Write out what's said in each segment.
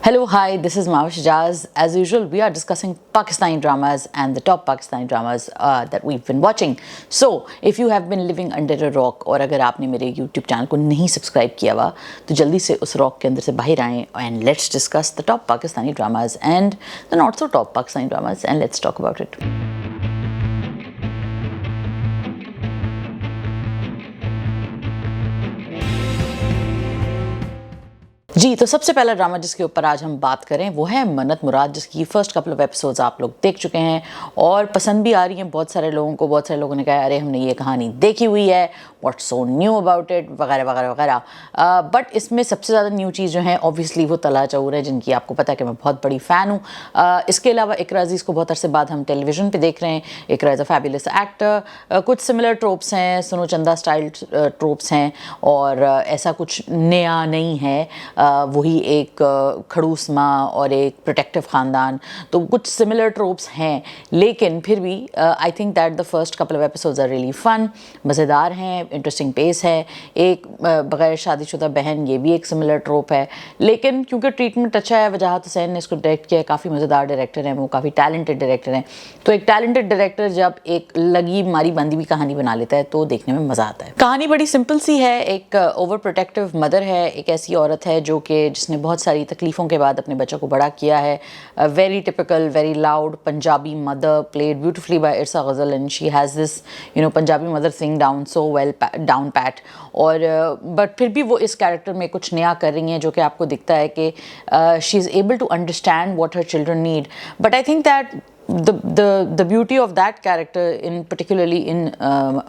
Hello, hi, this is Mavish Jaz. As usual, we are discussing Pakistani dramas and the top Pakistani dramas that we've been watching. So, if you have been living under a rock और अगर आपने मेरे YouTube channel को नहीं subscribe किया हुआ तो जल्दी से उस रॉक के अंदर से बाहर आएँ and let's discuss the top Pakistani dramas and the not so top Pakistani dramas and let's talk about it. जी, तो सबसे पहला ड्रामा जिसके ऊपर आज हम बात करें वो है मन्नत मुराद, जिसकी फर्स्ट कपल ऑफ एपिसोड्स आप लोग देख चुके हैं और पसंद भी आ रही हैं बहुत सारे लोगों को। बहुत सारे लोगों ने कहा अरे हमने ये कहानी देखी हुई है, what's so knew about it वगैरह वगैरह वगैरह। बट इसमें सबसे ज़्यादा न्यू चीज़ जो है ऑब्वियसली वो तला चौर है, जिनकी आपको पता है कि मैं बहुत बड़ी फ़ैन हूँ। इसके अलावा इकरा अज़ीज़ को बहुत अरसे बाद हम टेलीविज़न पर देख रहे हैं। इकरा इज़ अ फैबुलस एक्टर। कुछ सिमिलर ट्रोप्स हैं, सुनो चंदा स्टाइल ट्रोप्स हैं और ऐसा कुछ नया नहीं है। वही एक खड़ूस माँ और एक प्रोटेक्टिव ख़ानदान, तो कुछ सिमिलर ट्रोप्स हैं, लेकिन फिर भी I think that the first couple of episodes are really fun, मज़ेदार हैं, इंटरेस्टिंग पेस है। एक बग़ैर शादीशुदा बहन, ये भी एक सिमिलर ट्रोप है, लेकिन क्योंकि ट्रीटमेंट अच्छा है, वजाहत हुसैन ने इसको डायरेक्ट किया है, काफ़ी मज़ेदार डायरेक्टर हैं, वो काफ़ी टैलेंटेड डायरेक्टर हैं। तो एक टैलेंटेड डायरेक्टर जब एक लगी मारी बंदी भी कहानी बना लेता है तो देखने में मज़ा आता है। कहानी बड़ी सिंपल सी है। एक ओवर प्रोटेक्टिव मदर है, एक ऐसी औरत है जो कि जिसने बहुत सारी तकलीफ़ों के बाद अपने बच्चों को बड़ा किया है। Very typical, very loud Punjabi mother, played beautifully by Irsa Ghazal, and she has this Punjabi mother thing down so well, down pat. और बट फिर भी वो इस कैरेक्टर में कुछ नया कर रही हैं जो कि आपको दिखता है कि she is able to understand what her children need. But I think that the beauty of that character in particularly in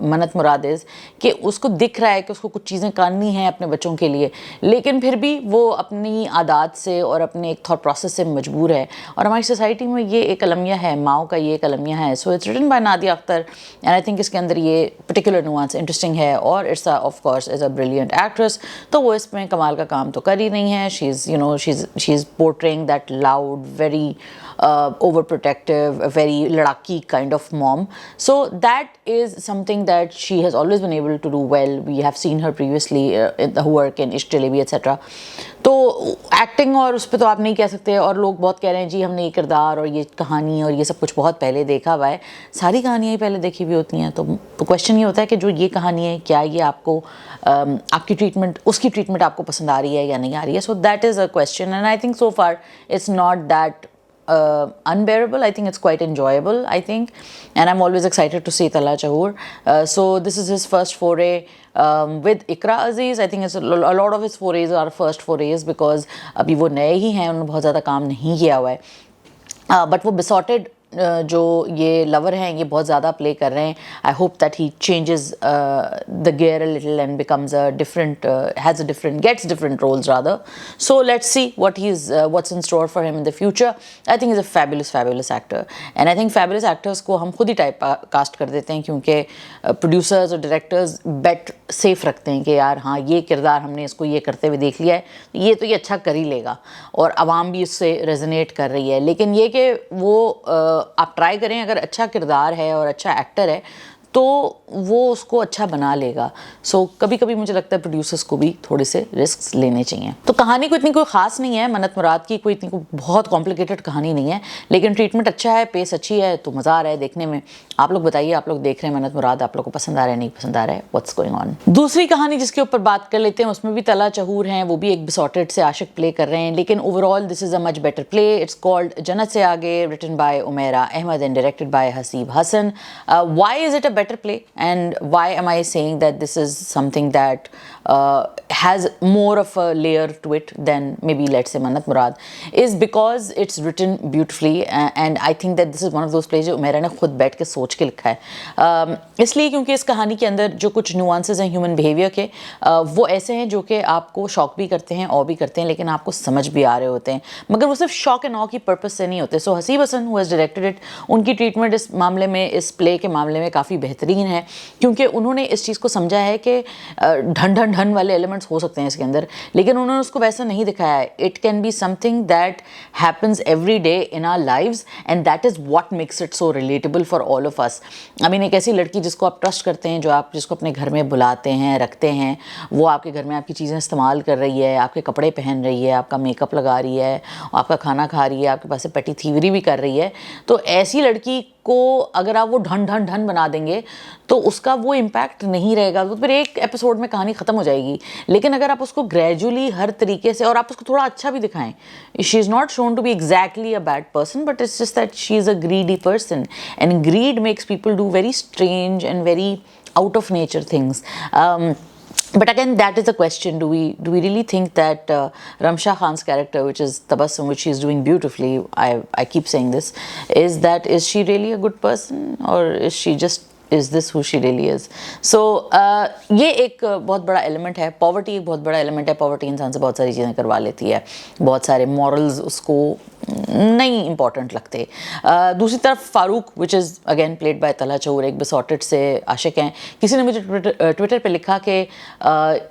मन्नत मुराद is कि उसको दिख रहा है कि उसको कुछ चीज़ें करनी हैं अपने बच्चों के लिए, लेकिन फिर भी वो अपनी आदत से और अपने एक थॉट प्रोसेस से मजबूर है। और हमारी सोसाइटी में ये एक अलमिया है, माओ का ये एक अलमिया है। So it's written by Nadia Akhtar and I think इसके अंदर ये पर्टिकुलर नुआंस इंटरेस्टिंग है। और it's a of course is a brilliant actress, तो वो इसमें कमाल का काम तो कर ही नहीं है। She is portraying that loud, very overprotective, a very ladaki kind of mom. So that is something that she has always been able to do well. We have seen her previously in the work in Ishq Jalebi etc. तो acting और उस पर तो आप नहीं कह सकते। और लोग बहुत कह रहे हैं जी हमने ये किरदार और ये कहानी और ये सब कुछ बहुत पहले देखा हुआ है। सारी कहानियाँ ही पहले देखी हुई होती हैं। तो क्वेश्चन ये होता है कि जो ये कहानी है, क्या ये आपको आपकी ट्रीटमेंट, उसकी ट्रीटमेंट आपको पसंद आ रही है या नहीं आ रही है। So that is a question and I think so far it's not that unbearable. I think it's quite enjoyable, I think, and I'm always excited to see Tala Chahur. So this is his first foray with Iqra Aziz. I think it's a lot of his forays are first forays because अभी वो नए ही हैं, उन्होंने बहुत ज़्यादा काम नहीं किया हुआ है। बट वो बिसॉटेड जो ये लवर हैं ये बहुत ज़्यादा प्ले कर रहे हैं। I hope that he changes the gear a little and becomes a different, has a different, gets different roles rather. So let's see what's in store for him in the future. I think is a fabulous actor and I think fabulous actors को हम खुद ही type cast कर देते हैं, क्योंकि producers और directors बेट safe रखते हैं कि यार हाँ ये किरदार हमने इसको ये करते हुए देख लिया है, ये तो ये अच्छा कर ही लेगा और आवाम भी उससे रेजोनेट कर रही है। लेकिन ये कि वो आप ट्राई करें, अगर अच्छा किरदार है और अच्छा एक्टर है तो वो उसको अच्छा बना लेगा। सो कभी कभी मुझे लगता है प्रोड्यूसर्स को भी थोड़े से रिस्क्स लेने चाहिए। तो कहानी को इतनी कोई ख़ास नहीं है, मन्नत मुराद की कोई इतनी कोई बहुत कॉम्प्लिकेटेड कहानी नहीं है, लेकिन ट्रीटमेंट अच्छा है, पेस अच्छी है, तो मज़ा आ रहा है देखने में। आप लोग बताइए, आप लोग देख रहे हैं मन्नत मुराद, आप लोग को पसंद आ रहा है नहीं पसंद आ रहा है, व्हाट्स गोइंग ऑन। दूसरी कहानी जिसके ऊपर बात कर लेते हैं उसमें भी तला चहूर हैं, वो भी एक बिसॉटेड से आशिक प्ले कर रहे हैं, लेकिन overall this is a much better play. It's called Jannat Se Aage, written by Umera Ahmed and directed by Haseeb Hasan. Why is it a better play and why am I saying that this is something that has more of a layer to it than maybe let's say Mannat Murad, is because it's written beautifully and I think that this is one of those plays जो मेरा ने खुद बैठ के सोच के लिखा है। इसलिए क्योंकि इस कहानी के अंदर जो कुछ नुआंसेस हैं ह्यूमन बिहेवियर के, वो ऐसे हैं जो कि आपको शॉक भी करते हैं और भी करते हैं, लेकिन आपको समझ भी आ रहे होते हैं, मगर वो सिर्फ शॉक एंड ऑ की पर्पस से नहीं होते। So Haseeb Hassan who has directed it, उनकी ट्रीटमेंट इस मामले में, इस प्ले के मामले में काफ़ी बेहतरीन है, क्योंकि उन्होंने इस चीज़ को समझा है कि ढन ढन ढन वाले एलिमेंट्स हो सकते हैं इसके अंदर, लेकिन उन्होंने उसको वैसा नहीं दिखाया है। It can be something that happens every day in our lives and that is what makes it so relatable for all of us. I mean एक ऐसी लड़की जिसको आप ट्रस्ट करते हैं, जिसको अपने घर में बुलाते हैं, रखते हैं, वो आपके घर में आपकी चीज़ें इस्तेमाल कर रही है, आपके कपड़े पहन रही है, आपका मेकअप लगा रही है आपका खाना खा रही है, आपके पास से पेटी थीवरी भी कर रही है, तो ऐसी लड़की को अगर आप वो ढन ढन ढन बना देंगे तो उसका वो इम्पैक्ट नहीं रहेगा, तो फिर एक एपिसोड में कहानी ख़त्म हो जाएगी. लेकिन अगर आप उसको ग्रेजुअली हर तरीके से, और आप उसको थोड़ा अच्छा भी दिखाएं, she is not shown to be exactly a bad person, but it's just that she is a greedy person, and greed makes people do very strange and very out of nature things. But again, that is the question. Do we really think that Ramsha Khan's character, which is Tabassum, which she's doing beautifully, I keep saying this, is she really a good person, or is this who she really is? So ये एक बहुत बड़ा element है. Poverty एक बहुत बड़ा element है. Poverty इंसान से बहुत सारी चीज़ें करवा लेती है, बहुत सारे मॉरल्स उसको नहीं इम्पॉर्टेंट लगते. दूसरी तरफ Farooq, which is again played by तला चहूर, एक बिसॉटेड से आशिक हैं. किसी ने मुझे ट्विटर पे लिखा कि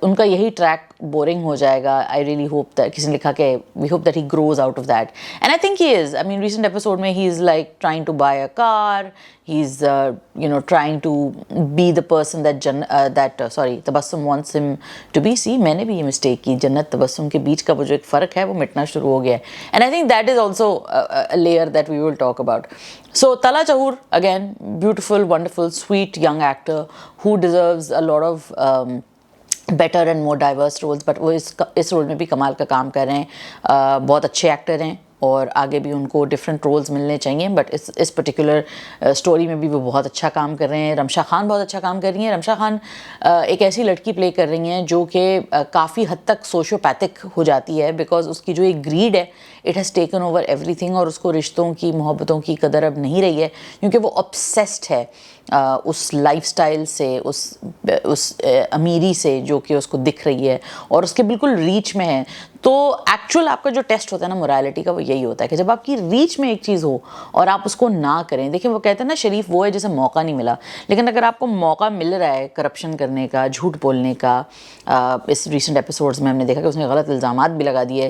उनका यही ट्रैक बोरिंग हो जाएगा. आई रियली होप दैट, किसी ने लिखा कि we hope that he grows out of that, and I think he is. I mean recent episode में he is like trying to buy a car, he's trying to be the person that Tabassum wants him to be. See, मैंने भी ये mistake की. जन्नत तबस्सुम के बीच का वो जो एक फ़र्क है वो मिटना शुरू हो गया है, and I think that is also a layer that we will talk about. So Tala Chahur, again, beautiful, wonderful, sweet young actor who deserves a lot of better and more diverse roles, but वो इस role में भी कमाल का काम कर रहे हैं. बहुत अच्छे एक्टर हैं और आगे भी उनको डिफरेंट रोल्स मिलने चाहिए, बट इस पर्टिकुलर स्टोरी में भी वो बहुत अच्छा काम कर रहे हैं. रमशा खान बहुत अच्छा काम कर रही हैं. रमशा खान एक ऐसी लड़की प्ले कर रही हैं जो कि काफ़ी हद तक सोशियोपैथिक हो जाती है, बिकॉज उसकी जो एक ग्रीड है, it has taken over everything, और उसको रिश्तों की, मोहब्बतों की कदर अब नहीं रही है, क्योंकि वो ऑब्सेस्ड है उस लाइफस्टाइल से, उस अमीरी से जो कि उसको दिख रही है और उसके बिल्कुल रीच में है. तो एक्चुअल आपका जो टेस्ट होता है ना मोरालिटी का, वो यही होता है कि जब आपकी रीच में एक चीज़ हो और आप उसको ना करें. देखिए, वो कहते हैं ना, शरीफ वो है जिसे मौका नहीं मिला. लेकिन अगर आपको मौका मिल रहा है करप्शन करने का, झूठ बोलने का, इस रिसेंट एपिसोड्स में हमने देखा कि उसने गलत इल्ज़ामात भी लगा दिए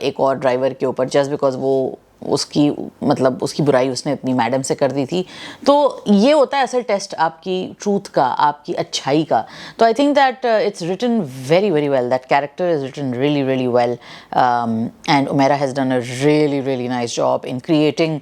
एक और ड्राइवर के ऊपर, जस्ट बिकॉज वो उसकी बुराई उसने अपनी मैडम से कर दी थी. तो ये होता है असल टेस्ट आपकी ट्रूथ का, आपकी अच्छाई का. तो I think that it's written very very well. That character is written really really well, and Umera has done a really really nice job in creating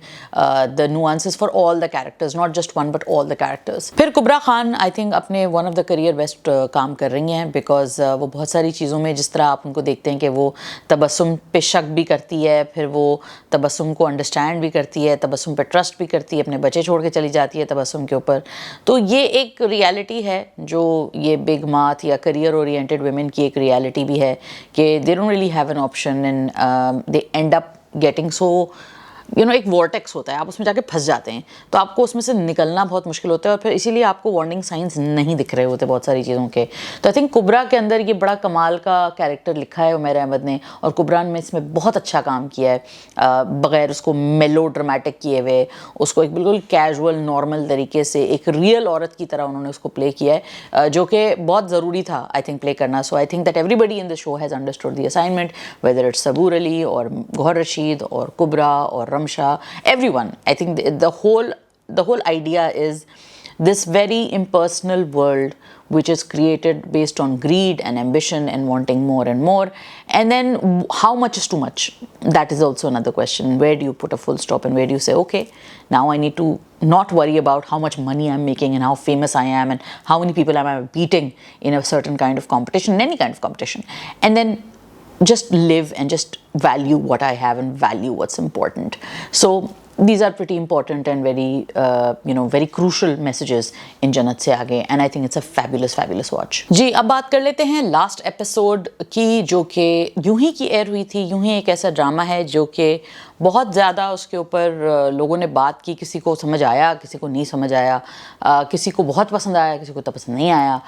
the nuances for all the characters, not just one but all the characters. फिर Kubra Khan I think अपने one of the career best काम कर रही हैं, because वो बहुत सारी चीज़ों में, जिस तरह आप उनको देखते हैं कि वो तबस्सुम पे शक भी करती है, फिर वो तबस्सुम को अंडरस्टैंड भी करती है, तबस्सुम पे ट्रस्ट भी करती है, अपने बच्चे छोड़ के चली जाती है तबस्सुम के ऊपर. तो ये एक रियलिटी है जो ये बिग माथ या करियर ओरिएंटेड वुमेन की एक रियलिटी भी है कि they don't really have an option, and they and up getting so एक वॉर्टेक्स होता है, आप उसमें जाके फंस जाते हैं, तो आपको उसमें से निकलना बहुत मुश्किल होता है, और फिर इसीलिए आपको वार्निंग साइंस नहीं दिख रहे होते बहुत सारी चीज़ों के. तो आई थिंक कुबरा के अंदर ये बड़ा कमाल का कैरेक्टर लिखा है उमैर अहमद ने, और कुबरा ने इसमें बहुत अच्छा काम किया है, बग़ैर उसको मेलो ड्रामेटिक किए हुए, उसको एक बिल्कुल कैजुअल नॉर्मल तरीके से एक रियल औरत की तरह उन्होंने उसको प्ले किया है, जो कि बहुत ज़रूरी था आई थिंक प्ले करना. So I think that everybody in the show has understood the assignment, whether it's Saboor Ali or Goher Rashid और कुबरा और Ramsha, everyone. I think the whole idea is this very impersonal world which is created based on greed and ambition and wanting more and more, and then how much is too much? That is also another question. Where do you put a full stop, and where do you say, okay, now I need to not worry about how much money I'm making and how famous I am and how many people am I beating in a certain kind of competition, in any kind of competition, and then just live and just value what I have and value what's important. So these are pretty important and very very crucial messages in जन्नत से आगे, and I think it's a fabulous watch. जी, अब बात कर लेते हैं last episode की, जो कि यूं ही की एयर हुई थी. यूं ही एक ऐसा ड्रामा है जो कि बहुत ज़्यादा उसके ऊपर लोगों ने बात की, किसी को समझ आया, किसी को नहीं समझ आया, किसी को बहुत पसंद आया, किसी को तो पसंद नहीं आया.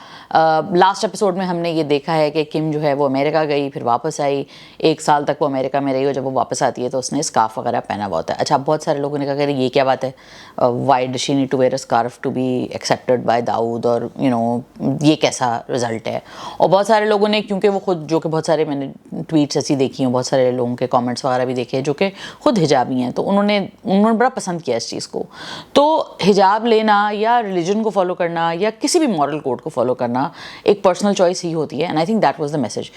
लास्ट एपिसोड में हमने ये देखा है कि किम जो है वो अमेरिका गई, फिर वापस आई. 1 साल तक वो अमेरिका में रही, और जब वो वापस आती है तो उसने स्कार्फ वगैरह पहना हुआ होता है. अच्छा, बहुत सारे لوگوں نے کہا کہ یہ کیا بات ہے, why does she need to wear a scarf to be accepted by Dawood, اور یہ کیسا رزلٹ ہے. اور بہت سارے لوگوں نے, کیونکہ وہ خود, جو کہ بہت سارے میں نے ٹویٹس ایسی دیکھی ہیں, بہت سارے لوگوں کے کامنٹس وغیرہ بھی دیکھے جو کہ خود حجابی ہیں, تو انہوں نے بڑا پسند کیا اس چیز کو. تو حجاب لینا یا ریلیجن کو فالو کرنا یا کسی بھی مورل کوڈ کو فالو کرنا ایک پرسنل چوائس ہی ہوتی ہے, and I think that was the message.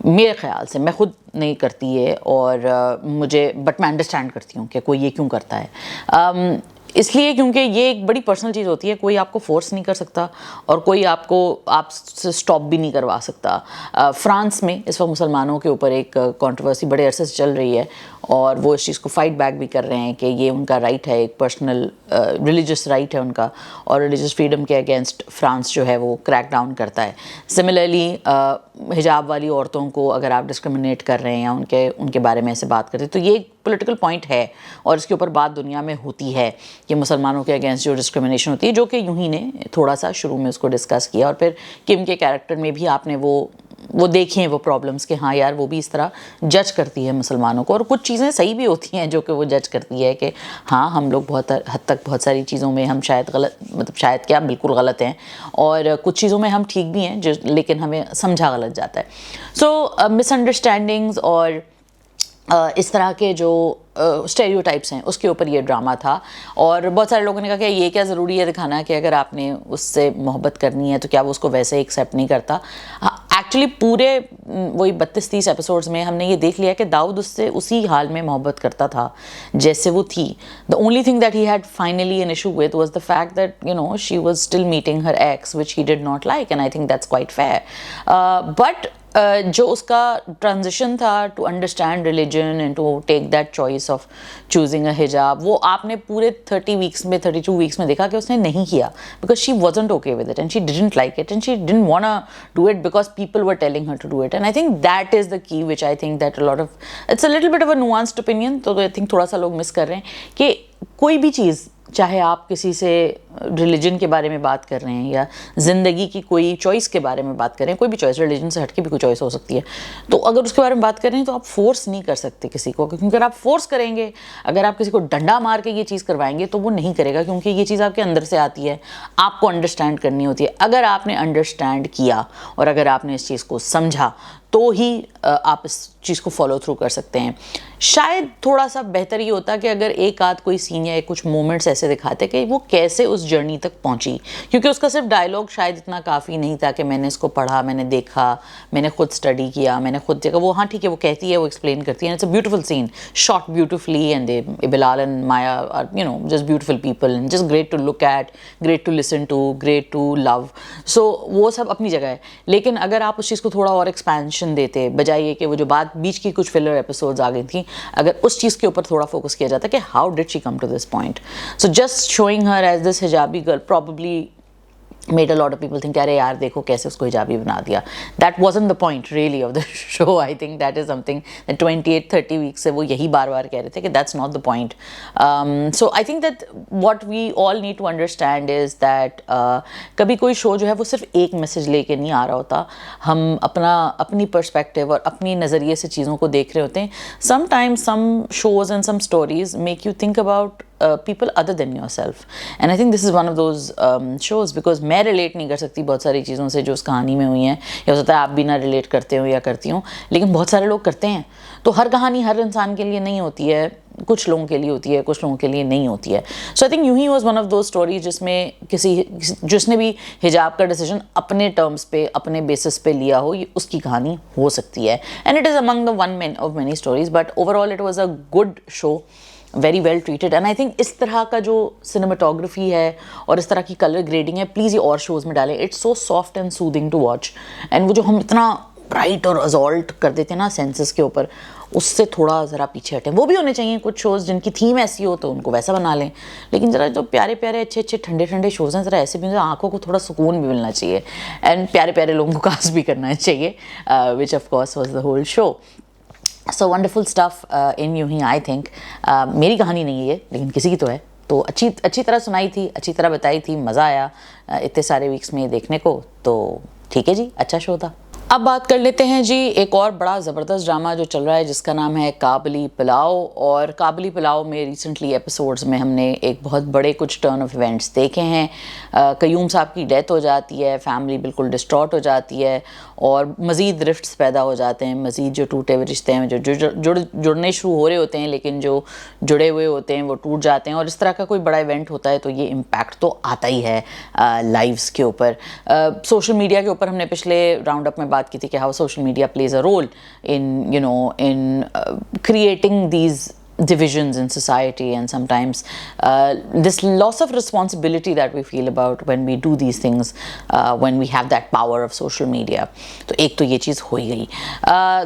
میرے خیال سے, میں خود نہیں کرتی ہے اور مجھے, بٹ میں انڈرسٹینڈ کرتی ہوں کہ کوئی یہ کیوں کرتا ہے. اس لیے کیونکہ یہ ایک بڑی پرسنل چیز ہوتی ہے, کوئی آپ کو فورس نہیں کر سکتا اور کوئی آپ سے اسٹاپ بھی نہیں کروا سکتا. فرانس میں اس وقت مسلمانوں کے اوپر ایک کنٹروورسی بڑے عرصے سے چل رہی ہے, اور وہ اس چیز کو فائٹ بیک بھی کر رہے ہیں کہ یہ ان کا رائٹ ہے, ایک پرسنل ریلیجس رائٹ ہے ان کا, اور ریلیجس فریڈم کے اگینسٹ فرانس جو ہے وہ کریک ڈاؤن کرتا ہے. سملرلی حجاب والی عورتوں کو اگر آپ ڈسکرمنیٹ کر رہے ہیں یا ان کے بارے میں ایسے بات کرتے ہیں, تو یہ ایک پولیٹیکل پوائنٹ ہے, اور اس کے اوپر بات دنیا میں ہوتی ہے کہ مسلمانوں کے اگینسٹ جو ڈسکرمنیشن ہوتی ہے, جو کہ یوں ہی نے تھوڑا سا شروع میں اس کو ڈسکس کیا, اور پھر کم کے کیریکٹر میں بھی آپ نے وہ دیکھیں وہ پرابلمس کہ ہاں یار وہ بھی اس طرح جج کرتی ہے مسلمانوں کو, اور کچھ چیزیں صحیح بھی ہوتی ہیں جو کہ وہ جج کرتی ہے کہ ہاں ہم لوگ بہت حد تک بہت ساری چیزوں میں ہم شاید غلط, مطلب شاید کیا بالکل غلط ہیں, اور کچھ چیزوں میں ہم ٹھیک بھی ہیں لیکن ہمیں سمجھا غلط جاتا ہے. سو مس انڈرسٹینڈنگز اور اس طرح کے جو اسٹیریوٹائپس ہیں اس کے اوپر یہ ڈرامہ تھا. اور بہت سارے لوگوں نے کہا کہ یہ کیا ضروری ہے دکھانا کہ اگر آپ نے اس سے محبت کرنی ہے تو کیا وہ اس کو ویسے ہی ایکسیپٹ نہیں کرتا. ایکچولی پورے وہی 32-30 ایپیسوڈز میں ہم نے یہ دیکھ لیا کہ داؤد اس سے اسی حال میں محبت کرتا تھا جیسے وہ تھی. The only thing that he had finally an issue with was the fact that she was still meeting her ex which he did not like, and I think that's quite fair. But جو اس کا transition تھا to understand religion and to take that choice of choosing a hijab, وہ آپ نے پورے 32 ویکس میں دیکھا کہ اس نے نہیں کیا, because she wasn't okay with it and she didn't like it and she didn't want to do it because people were telling her to do it. And I think that is the key which I think that lot of it's a little bit of a nuanced opinion. تو I think تھوڑا سا لوگ مس کر رہے ہیں کہ کوئی بھی چیز, چاہے آپ کسی سے ریلیجن کے بارے میں بات کر رہے ہیں یا زندگی کی کوئی چوائس کے بارے میں بات کر رہے ہیں, کوئی بھی چوائس, ریلیجن سے ہٹ کے بھی کوئی چوائس ہو سکتی ہے, تو اگر اس کے بارے میں بات کر رہے ہیں تو آپ فورس نہیں کر سکتے کسی کو, کیونکہ اگر آپ فورس کریں گے, اگر آپ کسی کو ڈنڈا مار کے یہ چیز کروائیں گے تو وہ نہیں کرے گا, کیونکہ یہ چیز آپ کے اندر سے آتی ہے, آپ کو انڈرسٹینڈ کرنی ہوتی ہے. اگر آپ نے انڈرسٹینڈ کیا اور اگر آپ نے اس چیز کو سمجھا تو ہی آپ اس چیز کو فالو تھرو کر سکتے ہیں. شاید تھوڑا سا بہتر یہ ہوتا کہ اگر ایک آدھ کوئی سین یا کچھ مومنٹس ایسے دکھاتے کہ وہ کیسے اس جرنی تک پہنچی, کیونکہ اس کا صرف ڈائلاگ شاید اتنا کافی نہیں تھا کہ میں نے اس کو پڑھا, میں نے دیکھا, میں نے خود اسٹڈی کیا, میں نے خود دیکھا. وہ ہاں ٹھیک ہے, وہ کہتی ہے, وہ ایکسپلین کرتی ہے, it's a beautiful scene, shot beautifully, and Bilal and Maya are just beautiful people, just great to look at, great to listen to, great to love. So وہ سب اپنی جگہ ہے, لیکن اگر آپ اس چیز کو تھوڑا اور ایکسپینشن دیتے, بجائے کہ وہ جو بات بیچ کی کچھ فلر ایپیسوڈز آ گئی تھیں, اگر اس چیز کے اوپر تھوڑا فوکس کیا جاتا کہ how did she come to this point. So just showing her as this hijabi girl probably made a lot of people think ارے یار دیکھو کیسے اس کو حجابی بنا دیا. That wasn't the point really of the show. I think that is something that 28-30 weeks سے وہ یہی بار بار کہہ رہے تھے کہ that's not the point. So I think that what we all need to understand is that کبھی کوئی شو جو ہے وہ صرف ایک میسج لے کے نہیں آ رہا ہوتا, ہم اپنی پرسپیکٹیو اور اپنی نظریے سے چیزوں کو دیکھ رہے ہوتے ہیں. Sometimes some shows and some stories make you think about people other than yourself, and I think this is one of those shows, because میں ریلیٹ نہیں کر سکتی بہت ساری چیزوں سے جو اس کہانی میں ہوئی ہیں, یا ہو سکتا ہے آپ بھی نہ ریلیٹ کرتے ہو یا کرتی ہوں, لیکن بہت سارے لوگ کرتے ہیں. تو ہر کہانی ہر انسان کے لیے نہیں ہوتی ہے, کچھ لوگوں کے لیے ہوتی ہے, کچھ لوگوں کے لیے نہیں ہوتی ہے. سو آئی تھنک یوں he was one of those stories جس میں جس نے بھی حجاب کا ڈیسیجن اپنے ٹرمز پہ, اپنے بیسس پہ لیا ہو, اس کی کہانی ہو سکتی ہے. And it is among the one of many stories, but overall it was a good show, very well treated. And I think اس طرح کا جو سنیماٹوگرافی ہے اور اس طرح کی کلر گریڈنگ ہے, پلیز یہ اور شوز میں ڈالیں. It's so soft and soothing to watch. And وہ جو ہم اتنا برائٹ اور ازالٹ کر دیتے ہیں نا سینسز کے اوپر, اس سے تھوڑا ذرا پیچھے ہٹیں. وہ بھی ہونے چاہیے کچھ شوز جن کی تھیم ایسی ہو تو ان کو ویسا بنا لیں, لیکن ذرا جو پیارے پیارے اچھے اچھے ٹھنڈے ٹھنڈے شوز ہیں, ذرا ایسے بھی آنکھوں کو تھوڑا سکون بھی ملنا چاہیے, اینڈ پیارے پیارے لوگوں کو کاسٹ بھی کرنا چاہیے, which of course was the whole show. So wonderful stuff in یوں ہی. آئی تھنک میری کہانی نہیں ہے یہ, لیکن کسی کی تو ہے, تو اچھی طرح سنائی تھی, اچھی طرح بتائی تھی, مزہ آیا اتنے سارے ویکس میں دیکھنے کو. تو ٹھیک ہے جی, اچھا شو تھا. अब बात कर लेते हैं जी एक और बड़ा ज़बरदस्त ड्रामा जो चल रहा है जिसका नाम है काबली पुलाव। और काबली पुलाव में रिसेंटली एपिसोड्स में हमने एक बहुत बड़े कुछ टर्न ऑफ इवेंट्स देखे हैं। कयूम साहब की डेथ हो जाती है, फैमिली बिल्कुल डिस्ट्रॉट हो जाती है और मज़ीद रिफ्ट्स पैदा हो जाते हैं, मज़ीद जो टूटे हुए रिश्ते हैं जो जुड़ने शुरू हो रहे होते हैं लेकिन जो जुड़े हुए होते हैं वो टूट जाते हैं। और इस तरह का कोई बड़ा इवेंट होता है तो ये इम्पैक्ट तो आता ही है लाइव्स के ऊपर। सोशल मीडिया के ऊपर हमने पिछले राउंड अप में बात की थी कि how social media plays a role in creating these divisions in society, and sometimes this loss of responsibility that we feel about when we do these things, when we have that power of social media. तो एक तो ये चीज़ हो ही गई।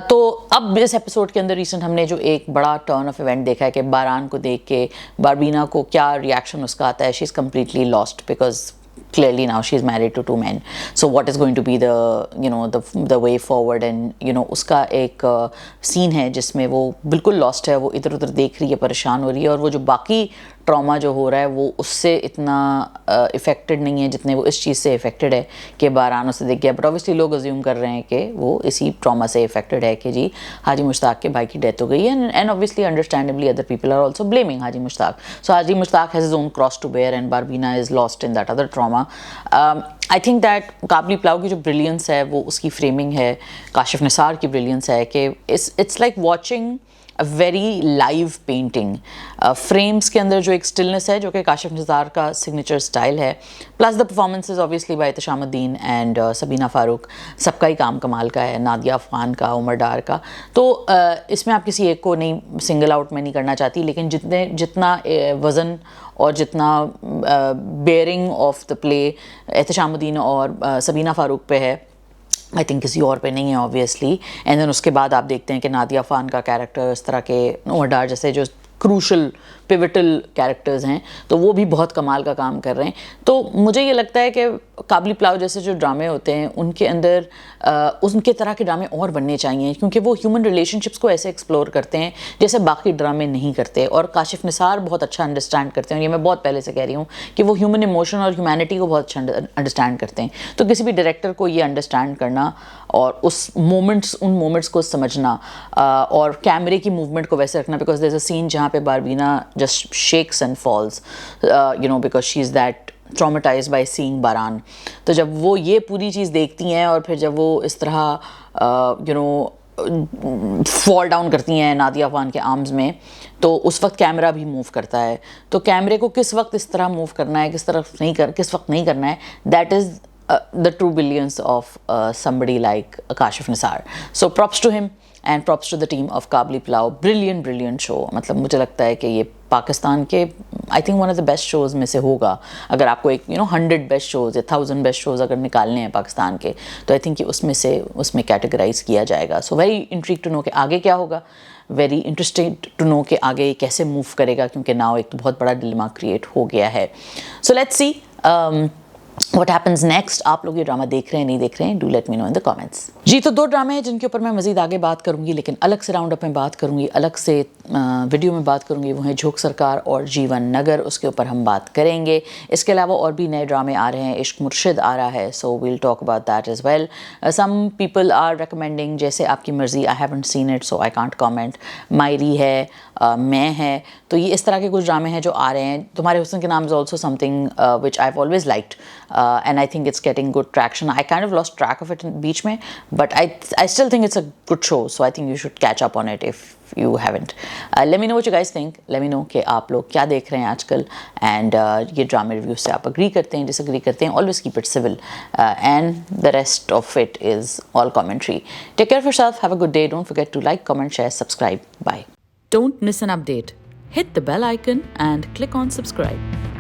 तो अब इस episode के अंदर रिसेंट हमने जो एक बड़ा टर्न ऑफ इवेंट देखा है कि बारान को देख के बारबीना को क्या रिएक्शन उसका आता है। She is completely lost because clearly now she's married to two men, so what is going to be the way forward? And उसका एक सीन है जिसमें वो बिल्कुल लॉस्ट है, वो इधर उधर देख रही है, परेशान हो रही है और वो जो बाकी ट्रॉमा जो हो रहा है वो उससे इतना इफ़ेक्टेड नहीं है जितने वो इस चीज़ से इफ़ेक्टेड है कि बारान उसे देख गया। बट ऑब्वियसली लोग अज्यूम कर रहे हैं कि वो इसी ट्रॉमा से इफ़ेक्टेड है कि जी हाजी मुश्ताक के भाई की डेथ हो गई है। And obviously understandably other people are also blaming Haji Mushtaq. So Haji Mushtaq has his own cross to bear and Barbina is lost in that other trauma. I think that Kabuli pulao की जो ब्रिलियंस है वो उसकी फ्रेमिंग है, काशिफ निसार की ब्रिलियंस है कि it's like watching a very live painting. Frames के अंदर जो एक स्टिलनेस है जो कि काशिफ निसार का सिग्नेचर स्टाइल है, plus the performances obviously by Ehteshamuddin and Sabina Farooq, सबका ही काम कमाल का है, नादिया अफ़गान का, उमर डार का। तो इसमें आप किसी एक को नहीं सिंगल आउट में नहीं करना चाहती, लेकिन जितना वज़न और जितना बेयरिंग ऑफ द प्ले एहतशामुद्दीन और सबीना फ़ारूक पे है आई थिंक किसी और पे नहीं है ऑब्वियसली। एंड देन उसके बाद आप देखते हैं कि नादिया फ़ान का कैरेक्टर, इस तरह के उमर डार जैसे जो क्रूशल पिवटल कैरेक्टर्स हैं तो वो भी बहुत कमाल का काम कर रहे हैं। तो मुझे ये लगता है कि काबली पुलाव जैसे जो ड्रामे होते हैं उनके अंदर उनके तरह के ड्रामे और बनने चाहिए क्योंकि वो ह्यूमन रिलेशनशिप्स को ऐसे एक्सप्लोर करते हैं जैसे बाकी ड्रामे नहीं करते। और काशिफ निसार बहुत अच्छा अंडरस्टैंड करते हैं, और ये मैं बहुत पहले से कह रही हूँ कि वो ह्यूमन इमोशन और ह्यूमैनिटी को बहुत अच्छा अंडरस्टैंड करते हैं। तो किसी भी डायरेक्टर को ये अंडरस्टैंड करना और उन मोमेंट्स को समझना और कैमरे की मूवमेंट को वैसे रखना, because there is a scene जहाँ पे बारबीना just shakes and falls because she's that traumatized by seeing बारान। तो जब वो ये पूरी चीज़ देखती हैं और फिर जब वो इस तरह फॉल डाउन करती हैं नादिया फ़ान के आर्म्स में, तो उस वक्त कैमरा भी मूव करता है। तो कैमरे को किस वक्त इस तरह मूव करना है, किस वक्त नहीं करना है, that is the true brilliance of somebody like Kashif Nisar. So props to him and props to the team of Kabli Pulao. Brilliant show. मतलब मुझे लगता है कि ये पाकिस्तान के I think one of the best shows में से होगा। अगर आपको एक 100 बेस्ट शोज़ या 1000 बेस्ट शोज़ अगर निकालने हैं पाकिस्तान के, तो आई थिंक कि उसमें कैटेगराइज किया जाएगा। So very intrigue to know कि आगे क्या होगा, वेरी इंटरेस्टिंग टू नो कि आगे कैसे मूव करेगा, क्योंकि नाउ एक बहुत बड़ा डिलेमा क्रिएट हो गया है। सो let's C What happens next? आप लोग ये ड्रामा देख रहे हैं नहीं देख रहे हैं, do let me know in the comments. जी, तो 2 ड्रामे हैं जिनके ऊपर मैं मज़ीद आगे बात करूंगी, लेकिन अलग से राउंड अप में बात करूंगी, अलग से वीडियो में बात करूंगी। वो हैं झोंक सरकार और जीवन नगर, उसके ऊपर हम बात करेंगे। इसके अलावा और भी नए ड्रामे आ रहे हैं, इश्क मुर्शिद आ रहा है, so we'll talk about that as well. Some people are recommending, Jaise Aapki Marzi, I haven't seen it so I can't comment. Mayri है, मैं है, तो ये इस तरह के कुछ ड्रामे हैं जो आ रहे हैं। तुम्हारे हुस्न के नाम is also something which I have always liked and I think it's getting good traction. I kind of lost track of it in बीच में, but I still think it's a good show, so I think you should catch up on it if you haven't. Let me know what you guys think. Let me know कि आप लोग क्या देख रहे हैं आजकल, and ये ड्रामे रिव्यू से आप agree करते हैं, disagree करते हैं, always keep it civil, and the rest of it is all commentary. Take care of yourself, have a good day, don't forget to like, comment, share, subscribe. Bye. Don't miss an update. Hit the bell icon and click on subscribe.